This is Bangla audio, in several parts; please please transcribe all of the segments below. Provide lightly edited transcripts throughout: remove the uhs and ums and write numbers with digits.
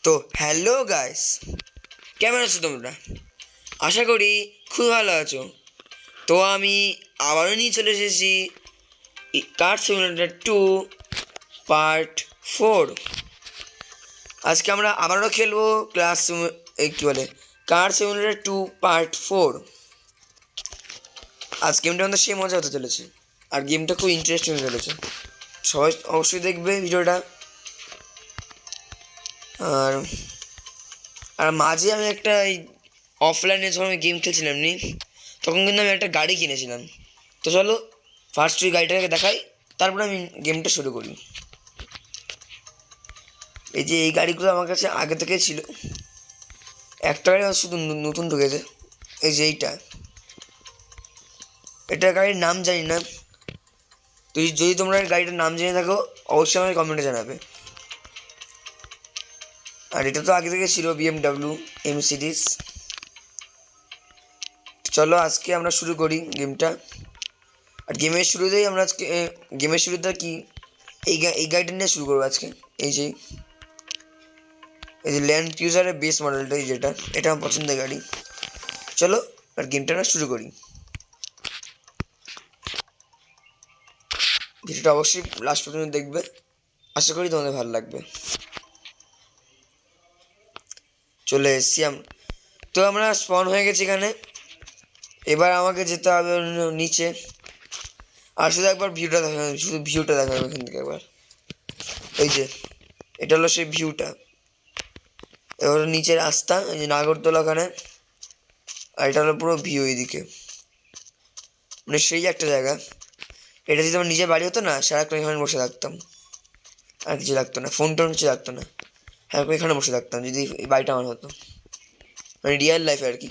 তো হ্যালো গাইস, কেমন আছো তোমরা? আশা করি খুব ভালো আছো। তো আমি আবারও নিয়ে চলে এসেছি কার সিমুলেটর 2 পার্ট 4। আজকে আমরা আবারও খেলবো কী বলে কার সিমুলেটর 2 পার্ট 4। আজ গেমটা আমাদের সেই মজা হতে চলেছে, আর গেমটা খুব ইন্টারেস্টিং হতে চলেছে। সবাই অবশ্যই দেখবে ভিডিওটা। আর আর মাঝে আমি একটা অফলাইনে যখন আমি গেম খেলছিলাম তখন কিন্তু আমি একটা গাড়ি কিনেছিলাম। তো চলো ফার্স্ট ওই গাড়িটাকে দেখাই, তারপরে আমি গেমটা শুরু করি। এই যে এই গাড়িগুলো আমার কাছে আগে থেকে ছিল, একটা গাড়ি শুধু নতুন ঢুকেছে। এই যে এটা গাড়ির নাম জানি না। যদি তোমরা গাড়িটার নাম জেনে থাকো অবশ্যই আমাকে কমেন্টে জানাবে। আর এটা তো আগে থেকে ছিল BMW M সিরিজ। চলো আজকে আমরা শুরু করি গেমটা। আর গেমের শুরুতেই আমরা আজকে গেমের শুরুতে কি এই গাড়িটা নিয়ে শুরু করবো আজকে। এই যে ল্যান্ড ক্রুজারের বেস মডেলটা, এটা আমার পছন্দের গাড়ি। চলো আর গেমটা না শুরু করি। ভিডিওটা অবশ্যই লাস্ট পর্যন্ত দেখবে, আশা করি তোমাদের ভালো লাগবে। চলে এসছি তো আমরা স্পন হয়ে গেছি এখানে। এবার আমাকে যেতে হবে নিচে। আর শুধু একবার ভিউটা দেখা, শুধু ভিউটা দেখা যাবে এখান থেকে একবার। এই যে এটা হলো সেই ভিউটা। এবার নিচের রাস্তা, এই যে নাগরদোলা ওখানে। আর এটা হলো পুরো ভিউ এইদিকে, মানে সেই একটা জায়গা। এটা যদি আমার নিজের বাড়ি হতো না, সারাক্ষণ এখানে বসে থাকতাম, আর কিছু লাগতো না, ফোন টোন কিছু লাগতো না, সারাক্ষণ এখানে বসে থাকতাম যদি এই বাড়িটা আমার হতো, মানে রিয়েল লাইফে আর কি।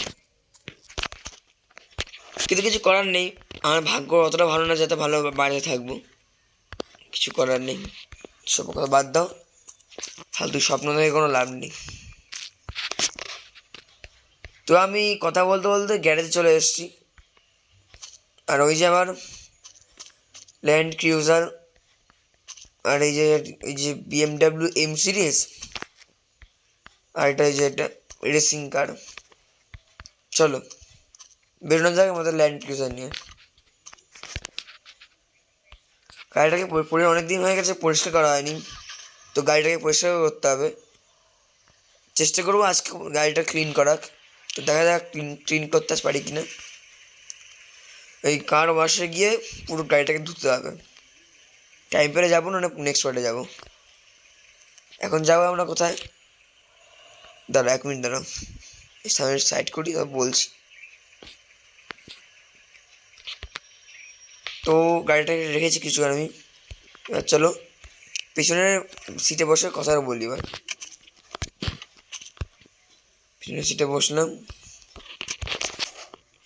কিন্তু কিছু করার নেই, আমার ভাগ্য অতটা ভালো না যাতে ভালো বাড়িতে থাকবো। কিছু করার নেই, সব কথা বাদ দাও, ফালতু স্বপ্ন দেখে কোনো লাভ নেই। তো আমি কথা বলতে বলতে গ্যারেজে চলে এসেছি। আর ওই যে আমার ল্যান্ড ক্রুজার, আর এই যে BMW M সিরিজ, আর এটা এটা রেসিং কার। চলো বেরোনো যাক আমাদের ল্যান্ড ক্রুজার নিয়ে। গাড়িটাকে পরে অনেক দিন হয়ে গেছে, পরিষ্কার করা হয়নি, তো গাড়িটাকে পরিষ্কার করতে হবে। চেষ্টা করবো আজকে গাড়িটা ক্লিন করার। তো দেখা যাক ক্লিন করতে পারি কিনা। এই কার ওয়াশে গিয়ে পুরো গাড়িটাকে ধুতে হবে। টাইম পেলে যাবো, না নেক্সট পার্টে যাবো। এখন যাবো আমরা কোথায়? দাঁড়া 1 মিনিট দাঁড়াও, সামনে সাইড করি বলছি। তো গাড়িটাকে রেখেছি কিছু আমি। এবার চলো পিছনের সিটে বসে কথা বলি। এবার পিছনের সিটে বসলাম।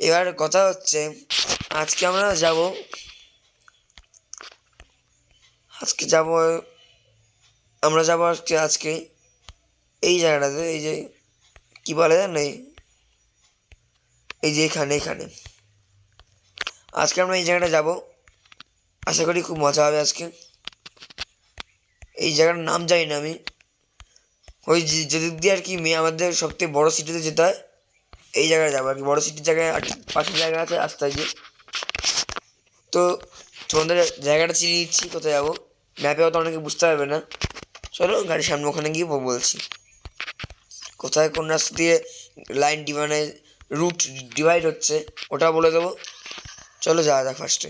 এবার কথা হচ্ছে আজকে আমরা যাব আজকে এই জায়গাটাতে। এই যে কি বলে জানো, এই যে এখানে আজকে আমরা এই জায়গাটা যাব। আশা করি খুব মজা হবে আজকে। এই জায়গাটার নাম জানি না আমি। ওই যেদিক দিয়ে আর কি আমাদের সবথেকে বড় সিটিতে যেতে হয়, এই জায়গায় যাবো আর কি। বড় সিটির জায়গায় পাশের জায়গা আছে আস্তে গিয়ে। তো তোমাদের জায়গাটা চিনিয়ে দিচ্ছি কোথায় যাবো। ম্যাপে অত অনেকে বুঝতে পারবে না। চলো গাড়ির সামনে ওখানে গিয়ে বলছি কোথায় কোন রাস্তা দিয়ে লাইন রুট ডিভাইড হচ্ছে, ওটা বলে দেবো। চলো যাওয়া যাক ফার্স্টে।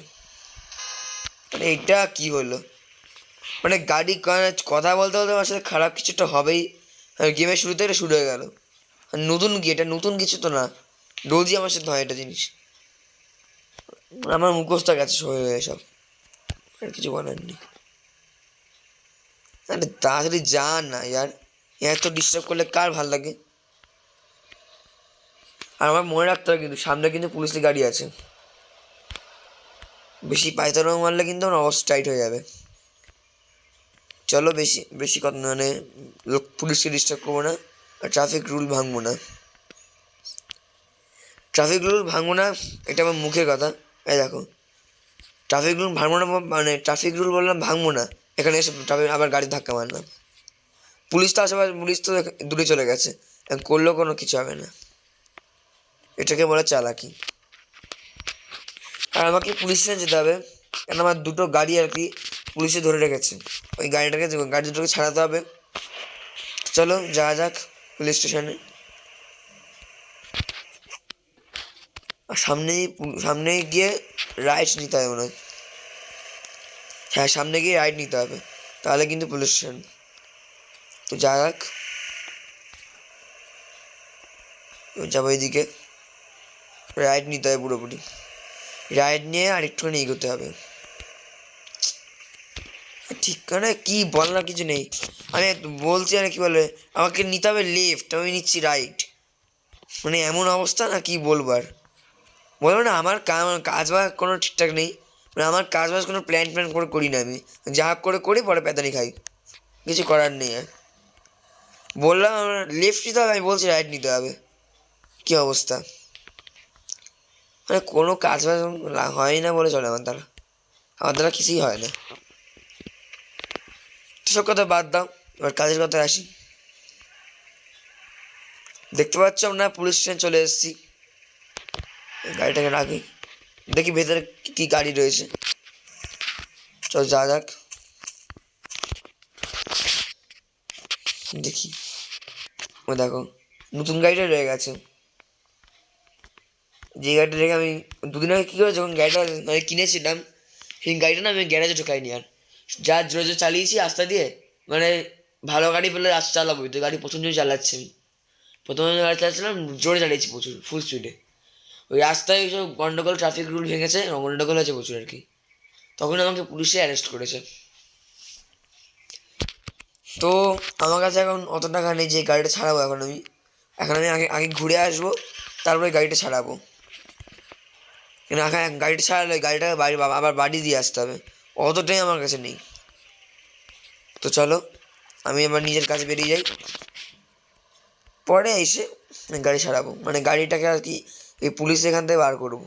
মানে এইটা কি হলো, মানে গাড়ি কথা বলতে বলতে আমার সাথে খারাপ কিছুটা হবেই। গেমের শুরুতে এটা শুরু হয়ে গেল। এটা নতুন কিছু তো না, রোজই আমার সাথে হয় এটা জিনিস। আমার মুখস্থ গেছে সবাই এসব, আর কিছু বলার নেই। আরে তাড়াতাড়ি যা না ইয়ার, এত ডিস্টার্ব করলে কার ভাল লাগে। আর আমার মনে রাখতে হবে কিন্তু সামনে কিন্তু পুলিশের গাড়ি আছে, বেশি পায়তারা মারলে কিন্তু আমার অবস্থা টাইট হয়ে যাবে। চলো বেশি বেশি কথা মানে পুলিশকে ডিস্টার্ব করবো না, আর ট্রাফিক রুল ভাঙবো না। এটা আমার মুখের কথা। এই দেখো, ট্রাফিক রুল ভাঙবো না, মানে ট্রাফিক রুল বললাম ভাঙবো না, এখানে এসে ট্রাফিক আবার গাড়ি ধাক্কা মারলাম। পুলিশ তো আশেপাশে, পুলিশ তো দূরে চলে গেছে, করলেও কোনো কিছু হবে না। এটাকে বলে চালাকি। আর আমাকে পুলিশ স্টেশনে যেতে হবে, কারণ আমার দুটো গাড়ি আর কি পুলিশে ধরে রেখেছে। ওই গাড়ি দুটোকে ছাড়াতে হবে। চলো যাওয়া যাক পুলিশ স্টেশনে। আর সামনে গিয়ে রাইট নিতে হবে মনে হয়। হ্যাঁ, সামনে গিয়ে রাইট নিতে হবে, তাহলে কিন্তু পুলিশ স্টেশন। তো যাওয়া যাক, যাবো এইদিকে। রাইট নিতে হবে পুরোপুরি, রাইট নিয়ে আর একটুখানি এগোতে হবে। ঠিকানা কি বলার কিছু নেই, আমি বলছি আর কি বলে, আমাকে নিতে হবে লেফট, আমি নিচ্ছি রাইট। মানে এমন অবস্থা না, কি বলবো আর। বলো না, আমার কাজ বাজ কোনো ঠিকঠাক নেই, মানে আমার কাজ বাজ কোনো প্ল্যান করে করি না আমি, যা করি পরে প্যাতানি খাই, কিছু করার নেই। আর বললাম আমার লেফট নিতে হবে, আমি বলছি রাইট নিতে হবে। কি অবস্থা, মানে কোনো কাজ বাজ হয় না বলে চলে আমার দ্বারা কিছুই হয় না। সব কথা বাদ দাও, এবার কাজের কথায় আসি। দেখতে পাচ্ছ আমরা পুলিশ স্টেশন চলে এসেছি। গাড়িটাকে রাখি, দেখি ভেতরে কি গাড়ি রয়েছে। চল যা যাক, দেখি। ও দেখো, নতুন গাড়িটা রয়ে গেছে। যে গাড়িটা রেখে আমি দুদিন আগে কী করে যখন গাড়িটা মানে কিনেছিলাম, সেই গাড়িটা না আমি গ্যারেজে ঢোকাইনি। আর যা জোরে জোরে চালিয়েছি রাস্তা দিয়ে, মানে ভালো গাড়ি পেলে রাস্তা চালাবো, তো গাড়ি প্রথম জোরে চালাচ্ছি আমি। প্রথমে গাড়ি চালাচ্ছিলাম, জোরে চালিয়েছি প্রচুর, ফুল স্পিডে। ওই রাস্তায় ওই সব গন্ডগোল, ট্রাফিক রুল ভেঙেছে, গন্ডগোল হয়েছে প্রচুর আর কি। তখন আমাকে পুলিশে অ্যারেস্ট করেছে। তো আমার কাছে এখন অত টাকা নেই যে গাড়িটা ছাড়াবো। এখন আমি আগে আগে ঘুরে আসবো, তারপরে গাড়িটা ছাড়াবো। কিন্তু এখন গাড়িটা ছাড়ালে গাড়িটা আবার বাড়ি দিয়ে আসতে হবে, অতটাই আমার কাছে নেই। তো চলো আমি আমার নিজের কাছে বেরিয়ে যাই, পরে এসে গাড়ি ছাড়াবো, মানে গাড়িটাকে আর কি এই পুলিশ এখান থেকে বার করবো,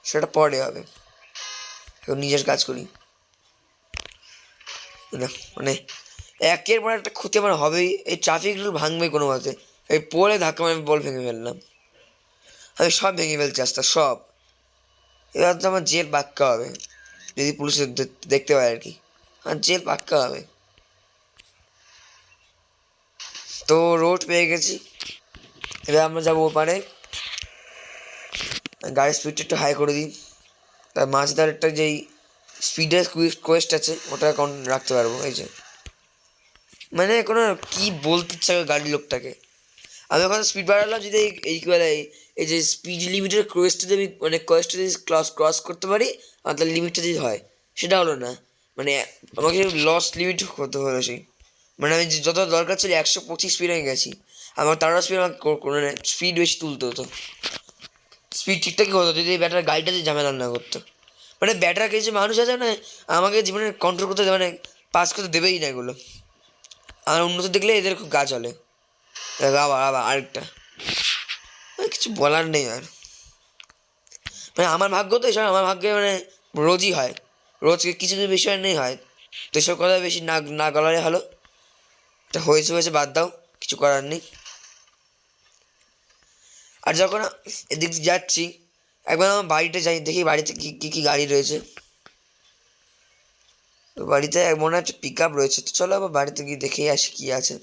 সেটা পরে হবে। এখন নিজের কাজ করি না, মানে একের পর একটা ক্ষতি আমার হবেই। এই ট্রাফিক রুল ভাঙবে কোনো মতে, এই পোলে ধাক্কা আমি বল ভেঙে ফেললাম, আমি সব ভেঙে ফেলছি রাস্তা সব। এবার তো আমার জেল পাক্কা হবে, যদি পুলিশ দেখতে পায় আর কি, আর জেল পাক্কা হবে। তো রোড পেয়ে গেছি, এবার আমরা যাবো ওপারে। গাড়ির স্পিডটা একটু হাই করে দিই, তার মাঝদার একটা যেই স্পিডের কোয়েস্ট আছে ওটা রাখতে পারবো। এই যে মানে কোনো কি বলতে ইচ্ছা গাড়ির লোকটাকে, আমি ওখানে স্পিড বাড়ালাম যদি এই কী বলে এই যে স্পিড লিমিটের কোয়েস্টটা যদি মানে কোয়েস্টটা যদি ক্রস করতে পারি, আর তার লিমিটটা যদি হয়, সেটা হলো না, মানে আমাকে লস লিমিট হতে হলো সেই। মানে আমি যত দরকার ছিল 125 স্পিড হয়ে গেছি, আমার তারও স্পিড আমাকে মানে স্পিড বেশি তুলতে হতো। স্পিড ঠিকঠাকই হতো যদি ব্যাটার গাড়িটা যদি ঝামেলা না করতো। মানে ব্যাটার কিছু মানুষ আছে না, আমাকে জীবনে কন্ট্রোল করতে মানে পাস করতে দেবেই না এগুলো। আমার উন্নত দেখলে এদের খুব গা চলে। আবার আবার আরেকটা, কিছু বলার নেই আর। মানে আমার ভাগ্য তো এসব, আমার ভাগ্যে মানে রোজই হয়, রোজ কিছু কিছু বিষয় নেই হয়। তো এসব কথা বেশি না না গলারে ভালো। এটা হয়েছে বাদ দাও, কিছু করার নেই। আর যখন এদিক যাচ্ছি, একবার আমার বাড়িতে যাই, দেখি বাড়িতে কী গাড়ি রয়েছে। তো বাড়িতে মনে হচ্ছে পিক আপ রয়েছে, তো চলো আবার বাড়িতে গিয়ে দেখেই আসি কী আছে।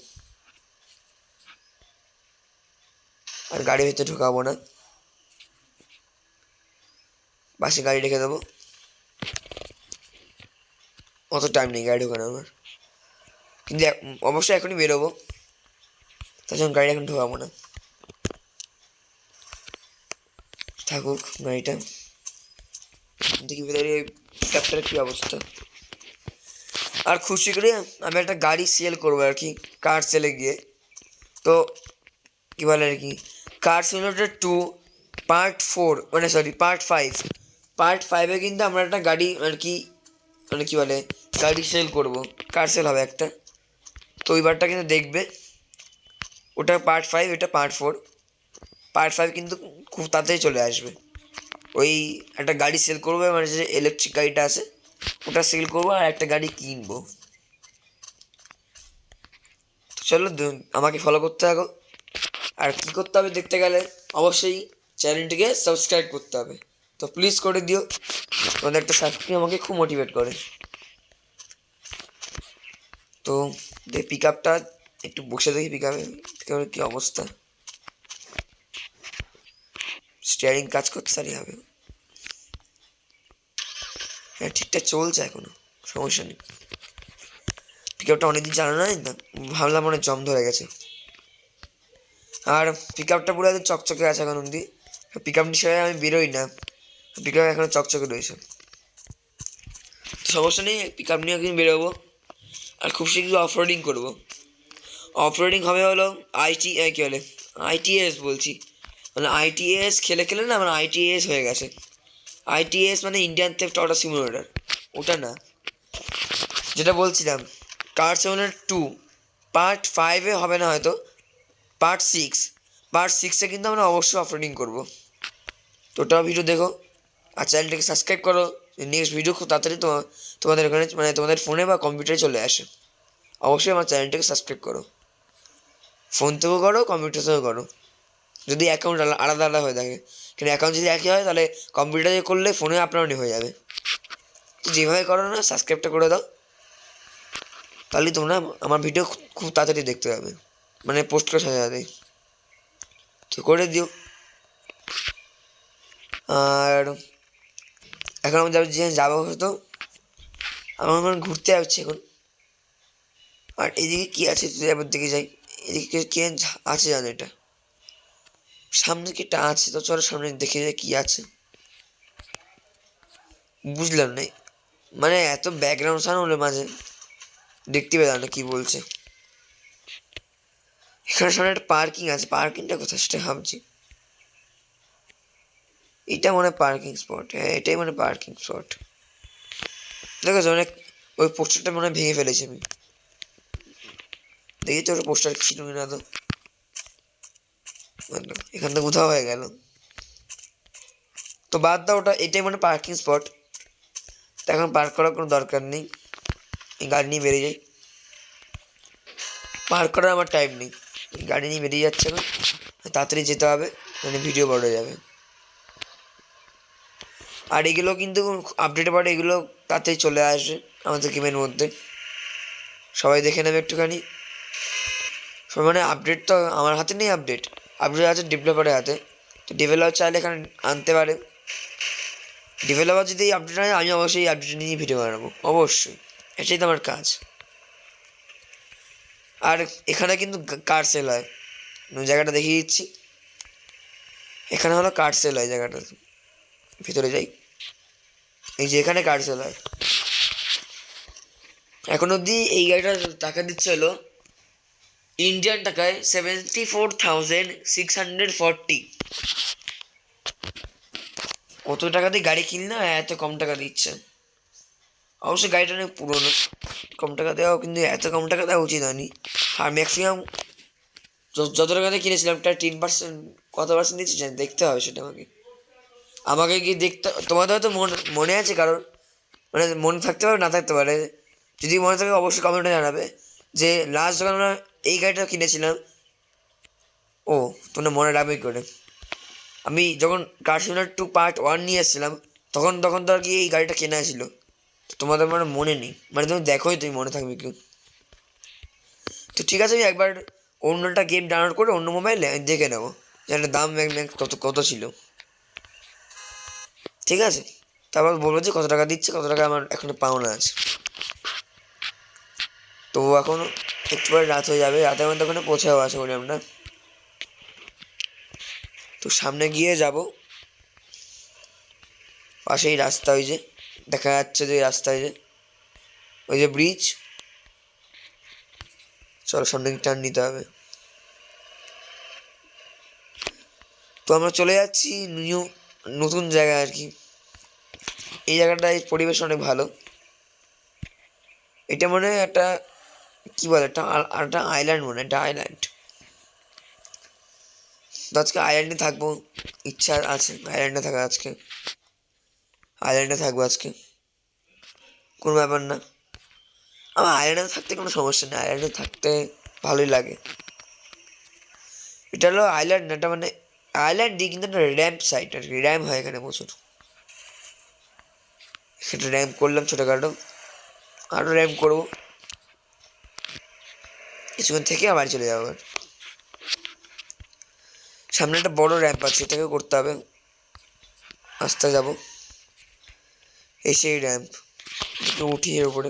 আর গাড়ির ভিতরে ঢোকাবো না, বাসে গাড়ি রেখে দেবো, অত টাইম নেই গাড়ি ঢোকানো আমার। কিন্তু অবশ্যই এখনই বেরোবো, তার জন্য গাড়ি এখন ঢোকাবো না, থাকুক গাড়িটা। দেখি ভেতরে পিকআপটার কী অবস্থা। আর খুশি করে আমি একটা গাড়ি সেল করবো আর কি, কার সেলে গিয়ে। তো কী বলে আর কি, কার সিমুলেটর 2 পার্ট 4 মানে সরি পার্ট 5 কিন্তু আমরা একটা গাড়ি আর কি মানে কী বলে গাড়ি সেল করবো, কার সেল হবে একটা। তো ওইবারটা কিন্তু দেখবে, ওটা পার্ট 5, এটা পার্ট 4। পার্ট 5 কিন্তু খুব তাড়াতাড়ি চলে আসবে। ওই একটা গাড়ি সেল করবো, মানে যে ইলেকট্রিক গাড়িটা আছে ওটা সেল করবো, আর একটা গাড়ি কিনবো। চলো আমাকে ফলো করতে থাকো। আর কী করতে হবে দেখতে গেলে অবশ্যই চ্যানেলটিকে সাবস্ক্রাইব করতে হবে। তো প্লিজ করে দিও, তোমাদের একটা সাবস্ক্রাইব আমাকে খুব মোটিভেট করে। তো পিক আপটা একটু বসে দেখি পিক আপের কী অবস্থা। স্টিয়ারিং কাজ করতে সারি হবে, হ্যাঁ ঠিকঠাক চলছে এখনো, সমস্যা নেই। পিক আপটা অনেকদিন চালানো নাই না, ভাবলাম মনে জম ধরে গেছে। আর পিক আপটা পুরো একদম চকচকে আছে এখন অব্দি। পিক আপ হিসেবে আমি বেরোই না, পিক আপ এখনো চকচকে রয়েছে। তো সমস্যা নেই, পিক আপ নিয়ে একদিন বেরোবো। আর খুব শীঘ্র অফ রোডিং করবো। অফ রোডিং হবে হলো কী বলে ITS বলছি, মানে ITS খেলে খেলে না আমার ITS হয়ে গেছে। ITS মানে ইন্ডিয়ান থেফট অটো সিমুলেটর, ওটা না। যেটা বলছিলাম কার সিমুলেটর 2 পার্ট 5-এ হবে না হয়তো, পার্ট 6-এ কিন্তু আমরা অবশ্যই অফ রোডিং করবো। তো ওটাও ভিডিও দেখো আর চ্যানেলটাকে সাবস্ক্রাইব করো। নেক্সট ভিডিও খুব তাড়াতাড়ি তোমাদের ওখানে মানে তোমাদের ফোনে বা কম্পিউটারে চলে আসে। অবশ্যই আমার চ্যানেলটাকে সাবস্ক্রাইব করো, ফোন থেকেও করো কম্পিউটার থেকেও করো, যদি অ্যাকাউন্ট আলাদা আলাদা হয়ে থাকে। কিন্তু অ্যাকাউন্ট যদি একই হয় তাহলে কম্পিউটারে করলে ফোনে আপলোড হয়ে যাবে। তো যেভাবে করো না সাবস্ক্রাইবটা করে দাও, তাহলে তোমরা আমার ভিডিও খুব তাড়াতাড়ি দেখতে পাবে, মানে পোস্ট করে সাথে সাথে। তো করে দিও। আর এখন আমি যাবো হয়তো, আমার এখন ঘুরতে যাচ্ছি এখন। আর এদিকে কী আছে তুই একবার দিকে যাই, এদিকে কে আছে জানো, এটা সামনে কি একটা আছে, তো চলো সামনে দেখে যাই কী আছে। বুঝলাম না, মানে এত ব্যাকগ্রাউন্ড সাউন্ড হলে মাঝে দেখতে পেলাম না কী বলছে। এখানে সামনে একটা পার্কিং আছে, পার্কিংটা কোথায় সেটা ভাবছি। এটা মনে হয় পার্কিং স্পট, হ্যাঁ এটাই মানে পার্কিং স্পট। দেখেছো অনেক, ওই পোস্টারটা মনে হয় ভেঙে ফেলেছি আমি, দেখি তো ওর পোস্টার ছিল না তো। এখান থেকে কোথাও হয়ে গেল, তো বাদ দাও ওটা, এটাই মানে পার্কিং স্পট। তো এখন পার্ক করার কোনো দরকার নেই, এই গাড়ি নিয়ে বেরিয়ে যাই। পার্ক করার আমার টাইম নেই, গাড়ি নিয়ে বেরিয়ে যাচ্ছে এখন, তাড়াতাড়ি যেতে হবে মানে ভিডিও বড় হয়ে যাবে। আর এগুলো কিন্তু আপডেট পরে এগুলো তাড়াতাড়ি চলে আসবে আমাদের গেমের মধ্যে, সবাই দেখে নেবে একটুখানি। মানে আপডেট তো আমার হাতে নেই, আপডেট আছে ডেভেলপারের হাতে। তো ডেভেলপার চাইলে এখানে আনতে পারে, ডেভেলপার যদি এই আপডেট হয় আমি অবশ্যই এই আপডেট নিয়ে ভিডিও বানাবো, অবশ্যই এটাই তো আমার কাজ। আর এখানে কিন্তু কার সেল হয়, জায়গাটা দেখিয়ে দিচ্ছি। এখানে হলো কার সেল হয় জায়গাটা, ভিতরে যাই, এই যে এখানে কার সেল হয়। এখন অবধি এই গাড়িটার টাকা দিচ্ছে হলো ইন্ডিয়ান টাকায় 74,640। কত টাকা দিয়ে গাড়ি কিনলে এত কম টাকা দিচ্ছে। অবশ্যই গাড়িটা অনেক পুরোনো, কম টাকা দেওয়াও কিন্তু এত কম টাকা দেওয়া উচিত হয়নি। আর ম্যাক্সিমাম যত টাকা দিয়ে কিনেছিলাম তার 10% কত পার্সেন্ট দিচ্ছে জানি, দেখতে হবে সেটা আমাকে। আমাকে কি দেখতে, তোমাদের হয়তো মনে আছে কারণ, মানে মনে থাকতে পারে না থাকতে পারে, যদি মনে থাকে অবশ্যই কমেন্টে জানাবে যে লাস্ট যখন আমরা এই গাড়িটা কিনেছিলাম, ও তোমরা মনে রাখবে করে, আমি যখন কার সিমুলেটর 2 পার্ট 1 নিয়ে এসেছিলাম তখন তো আর কি এই গাড়িটা কেনা ছিল। তোমাদের মানে মনে নেই, মানে তুমি দেখোই, তুমি মনে থাকবে কেউ। তো ঠিক আছে, আমি একবার অন্যটা গেম ডাউনলোড করে অন্য মোবাইলে দেখে নেবো যে একটা দাম কত কত ছিল, ঠিক আছে। তারপর বলবো যে কত টাকা দিচ্ছে, কত টাকা আমার এখনো পাওনা আছে। তো এখন একটু পরে রাত হয়ে যাবে, রাতের মধ্যে ওখানে পৌঁছাবো আশা করি আমরা। তো সামনে গিয়ে যাব, পাশেই রাস্তা, ওই যে দেখা যাচ্ছে যে রাস্তায় যে ওই যে ব্রিজ, চলো সামনে টার্ন নিতে হবে। তো আমরা চলে যাচ্ছি নতুন জায়গায় আর কি। এই জায়গাটায় পরিবেশ অনেক ভালো, এটা মনে হয় একটা কী বলে একটা আইল্যান্ড, মনে হয় একটা আইল্যান্ড। তো আজকে আইল্যান্ডে থাকবো, ইচ্ছা আছে আইল্যান্ডে থাকা, আইল্যান্ডে থাকবো আজকে, কোনো ব্যাপার না। আমার আইল্যান্ডে থাকতে কোনো সমস্যা নেই, আইল্যান্ডে থাকতে ভালোই লাগে। এটা হলো আইল্যান্ড, এটা মানে আইল্যান্ড দিয়ে কিন্তু একটা র্যাম্প সাইট আর কি, র্যাম্প হয় এখানে প্রচুর। সেটা র্যাম্প করলাম ছোটোখাটো, আরও র্যাম্প করবো, কিছুক্ষণ থেকে আবার চলে যাবো। সামনে একটা বড় র্যাম্প আছে, এটাকেও করতে হবে, আস্তে যাবো। এই সেই র্যাম্প, উঠি এর উপরে।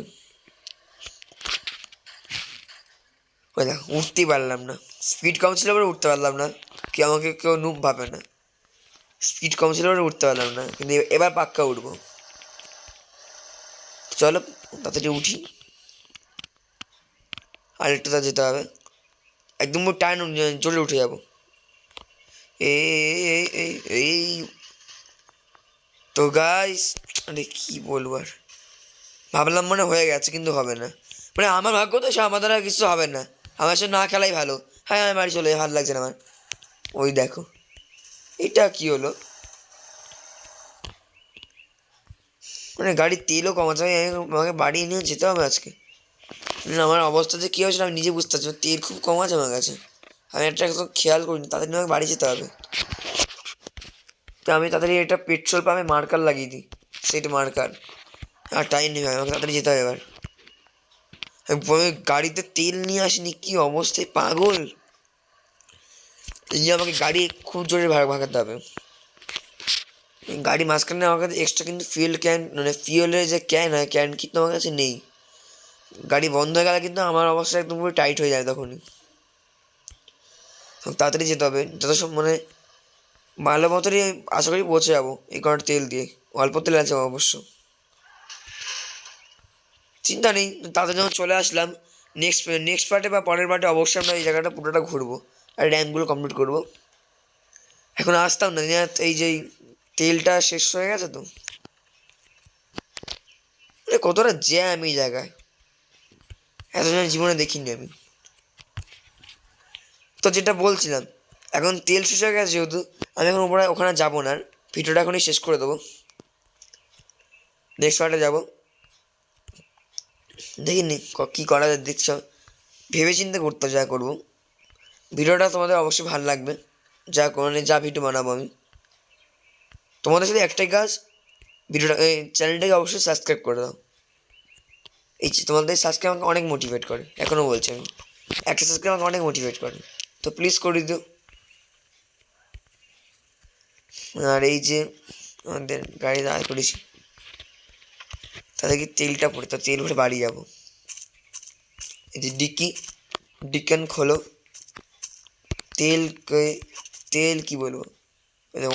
ওই দেখ উঠতেই পারলাম না, স্পিড কম ছিল বলে উঠতে পারলাম না। কেউ আমাকে কেউ নুব ভাবে না, স্পিড কম ছিল বলে উঠতে পারলাম না, কিন্তু এবার পাক্কা উঠবো। চলো তাড়াতাড়ি উঠি, আর একটু তা যেতে হবে, একদম টাইম চলে উঠে যাবো। এই এই এই তো গাইস, আরে কি বলবো আর, ভাবলাম মনে হয়ে গেছে কিন্তু হবে না, মানে আমার ভাগ্য তো সে আমাদের আর কিছু হবে না, আমার সাথে না খেলাই ভালো। হ্যাঁ আমি বাড়ি চলে ভালো লাগছে না আমার। ওই দেখো এটা কি হলো, মানে গাড়ির তেলও কমাতে হবে, আমাকে বাড়ি নিয়ে যেতে হবে আজকে। আমার অবস্থা যে কী হয়েছিল আমি নিজে বুঝতে পারছি, তেল খুব কম আছে আমার কাছে, আমি একটা একদম খেয়াল করিনি, তাদের নিয়ে আমাকে বাড়ি যেতে হবে। তো আমি তাড়াতাড়ি এটা পেট্রোল পাম্পে মার্কার লাগিয়ে দিই, সেট মার্কার, আর টাইম নেই, আমাকে তাড়াতাড়ি যেতে হবে এবার। আমি গাড়িতে তেল নিয়ে আসিনি, কি অবস্থায় পাগল, এই যে আমাকে গাড়ি খুব জোরে ভাগাতে হবে। গাড়ি মাঝখানে আমার কাছে এক্সট্রা কিন্তু ফিউল ক্যান, মানে ফিউলের যে ক্যান হয়, ক্যান কিন্তু আমার কাছে নেই। গাড়ি বন্ধ হয়ে গেলে কিন্তু আমার অবস্থা একদম পুরো টাইট হয়ে যায় তখনই, তাড়াতাড়ি যেতে হবে, যত সব মানে ভালো মতনই আশা করি পৌঁছে যাবো এই কটা তেল দিয়ে, অল্প তেল আছে অবশ্য, চিন্তা নেই। তাড়াতাড়ি যখন চলে আসলাম, নেক্সট পার্টে বা পরের পার্টে অবশ্যই আমরা এই জায়গাটা পুরোটা ঘুরবো আর র্যাম্পগুলো কমপ্লিট করবো। এখন আসতাম না, এই যে তেলটা শেষ হয়ে গেছে তো, কতটা জ্যাম এই জায়গায়, এতজন জীবনে দেখিনি আমি। তো যেটা বলছিলাম, এখন তেল শেষ হয়ে গেছে যেহেতু, আমি এখন ওখানে যাবো না, ভিডিওটা এখনই শেষ করে দেবো, নেক্সট পার্টে যাবো। দেখিনি কী করা যায়, দেখছ ভেবে চিন্তে করতে যা করবো। ভিডিওটা তোমাদের অবশ্যই ভালো লাগবে, যা মানে যা ভিডিও বানাবো আমি। তোমাদের সাথে একটাই কাজ, ভিডিওটা এই চ্যানেলটাকে অবশ্যই সাবস্ক্রাইব করে দাও। এই তোমাদের সাবস্ক্রাইব আমাকে অনেক মোটিভেট করে, এখনও বলছি আমি, একটা সাবস্ক্রাইব আমাকে অনেক মোটিভেট করে, তো প্লিজ করে দিও। আর এই যে আমাদের গাড়ি দাঁড় করেছি, তাদেরকে তেলটা পড়ে, তো তেল ভরে বাড়ি যাবো। এই যে ডিক্কান খোলো, তেল তেল কি বলবো,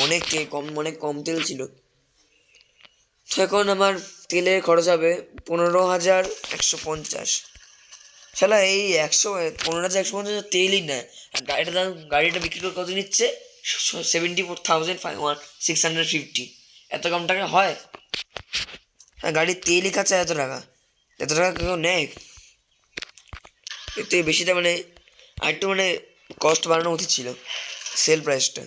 অনেক তেল কম, অনেক কম তেল ছিল। তো এখন আমার তেলের খরচ হবে 15,150। শালা এই 15,150 তেলই নেয়, আর গাড়িটা দাম, গাড়িটা বিক্রি করে কত নিচ্ছে, 74,650। এত কম টাকা হয়? হ্যাঁ গাড়ির তেলই খাচ্ছে এত টাকা, এত টাকা কেউ নেয়? এর থেকে বেশিটা মানে আরেকটু মানে কস্ট বাড়ানো উচিত ছিল, সেল প্রাইসটা।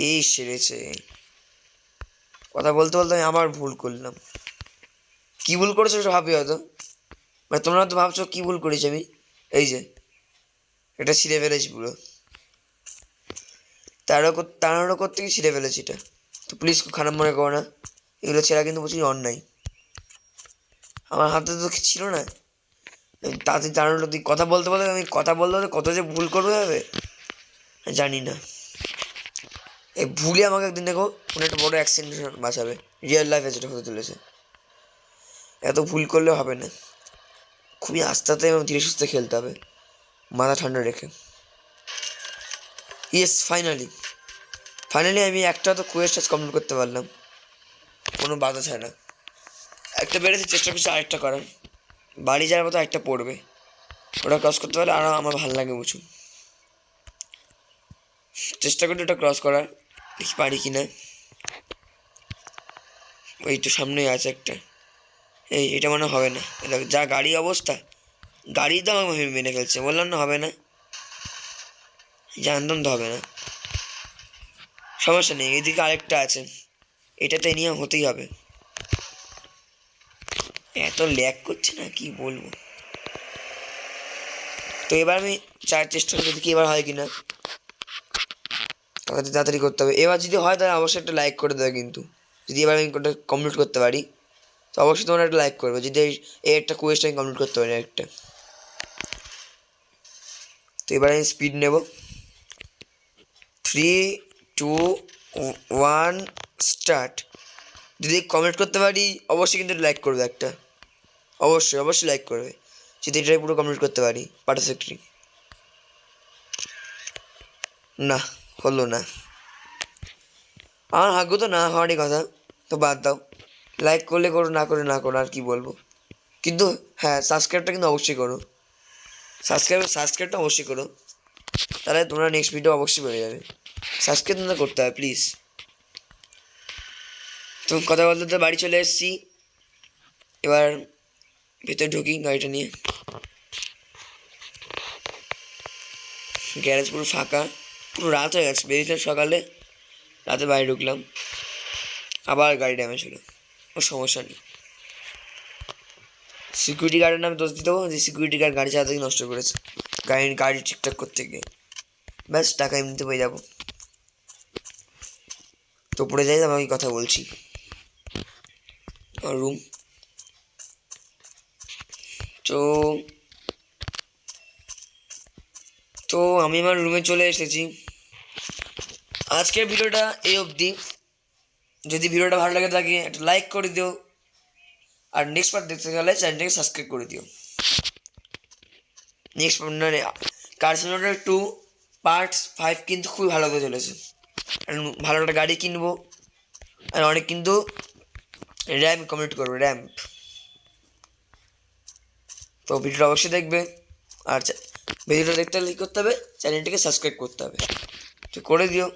এই সেরেছে, কথা বলতে বলতে আমি আবার ভুল করলাম। কী ভুল করেছো সেটা ভাবি হয়তো, মানে তোমরা তো ভাবছো কী ভুল করেছি আমি, এই যে এটা ছিঁড়ে ফেলেছি পুরো, তাড়াহুড়ো করতে গিয়ে ছিঁড়ে ফেলেছি এটা, তো প্লিজ খুব খারাপ মনে করো না, এগুলো ছেঁড়া কিন্তু প্রচুর অন্যায়, আমার হাতে তো ছিল না, তাড়াতাড়ি তাড়াহুড়ো দিই, কথা বলতে বলতে আমি কথা বলতে বলতে কত যে ভুল করবে হবে জানি না। এই ভুলে আমাকে একদিন দেখো কোনো একটা বড়ো অ্যাক্সিডেন্ট বাঁচাবে, রিয়েল লাইফে যেটা হতে চলেছে। এত ভুল করলে হবে না, খুবই আস্তে আস্তে এবং ধীরে সুস্থে খেলতে হবে, মাথা ঠান্ডা রেখে। ইয়েস ফাইনালি আমি একটা তো কোয়েস্ট কমপ্লিট করতে পারলাম কোনো বাধা ছাড়া, একটা বেড়েছে, চেষ্টা করছি আরেকটা করার, বাড়ি যাওয়ার মতো একটা পড়বে, ওটা ক্রস করতে পারলে আরও আমার ভালো লাগে বুঝুন, চেষ্টা করি ওটা ক্রস করার, দেখি পারি কি না। ওই তো সামনেই আছে একটা, এটা মনে হবে না, যা গাড়ি অবস্থা, গাড়ি তো আমাকে মেনে ফেলছে, বললাম না হবে না, জানতাম তো হবে না, সমস্যা নেই, এদিকে আরেকটা আছে, এটাতে নিয়ে হতেই হবে। এত ল্যাগ করছে না কি বলবো, তো এবার আমি চেষ্টা করতে দেখি এবার হয় কি না। তাড়াতাড়ি করতে হবে। এবার যদি হয় তাহলে অবশ্যই একটা লাইক করে দেবে কিন্তু, যদি এবার আমি ওটা কমপ্লিট করতে পারি তো অবশ্যই তোমরা একটা লাইক করবে, যদি এই একটা কোয়েস্ট আমি কমপ্লিট করতে পারি একটা। তো এবার আমি স্পিড নেব, 3, 2, 1 স্টার্ট। যদি কমেন্ট করতে পারি অবশ্যই কিন্তু লাইক করবে একটা, অবশ্যই লাইক করবে যদি এটাই পুরো কমপ্লিট করতে পারি পারফেক্টলি। না, হলো না। আমার ভাগ্য তো না হওয়ারই কথা, তো বাদ দাও। লাইক করলে করো, না করে না করো, আর কি বলবো। কিন্তু হ্যাঁ, সাবস্ক্রাইবটা কিন্তু অবশ্যই করো, সাবস্ক্রাইবটা অবশ্যই করো, তাহলে তোমরা নেক্সট ভিডিও অবশ্যই পেয়ে যাবে। সাবস্ক্রাইব তোমরা করতে হবে প্লিজ। তো কথা বলতে তো বাড়ি চলে এসেছি, এবার ভেতরে ঢুকি গাড়িটা নিয়ে। গ্যারেজ পুরো ফাঁকা, পুরো রাত হয়ে গেছে, বেরিয়েছিলাম সকালে, রাতে বাড়ি ঢুকলাম, আবার গাড়ি ড্যামেজ হলো। ও সমস্যা নেই, সিকিউরিটি গার্ডের নামে দোষ দিতে দেবো যে সিকিউরিটি গার্ড গাড়ি চালাতে গিয়ে নষ্ট করেছে, গাড়ি ঠিকঠাক করতে গিয়ে। ব্যাস, টাকা এমনিতে পেয়ে যাবো। তো পড়ে যাই, আমি কথা বলছি। রুম, তো তো আমি আমার রুমে চলে এসেছি। আজকের ভিডিওটা এই অবধি। যদি ভিডিওটা ভালো লাগে থাকে একটা লাইক করে দিও, আর নেক্সট পার্ট দেখতে গেলে চ্যানেলটাকে সাবস্ক্রাইব করে দিও। নেক্সট মানে কার সিমিলেটর 2 পার্ট 5 কিন্তু খুবই ভালো হতে চলেছে। ভালো একটা গাড়ি কিনবো, আর অনেক কিন্তু র্যাম্প কমপ্লিট করবো, র্যাম্প। তো ভিডিওটা অবশ্যই দেখবে, আর ভিডিওটা দেখতে হলে কী করতে হবে, চ্যানেলটিকে সাবস্ক্রাইব করতে হবে, তো করে দিও।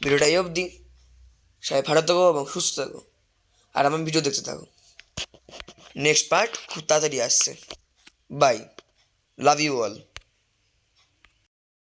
ভিডিওটা এই অবধি। সবাই ভালো থাকো এবং সুস্থ থাকো, আর আমার ভিডিও দেখতে থাকো। নেক্সট পার্ট খুব তাড়াতাড়ি আসছে। Bye, love you all.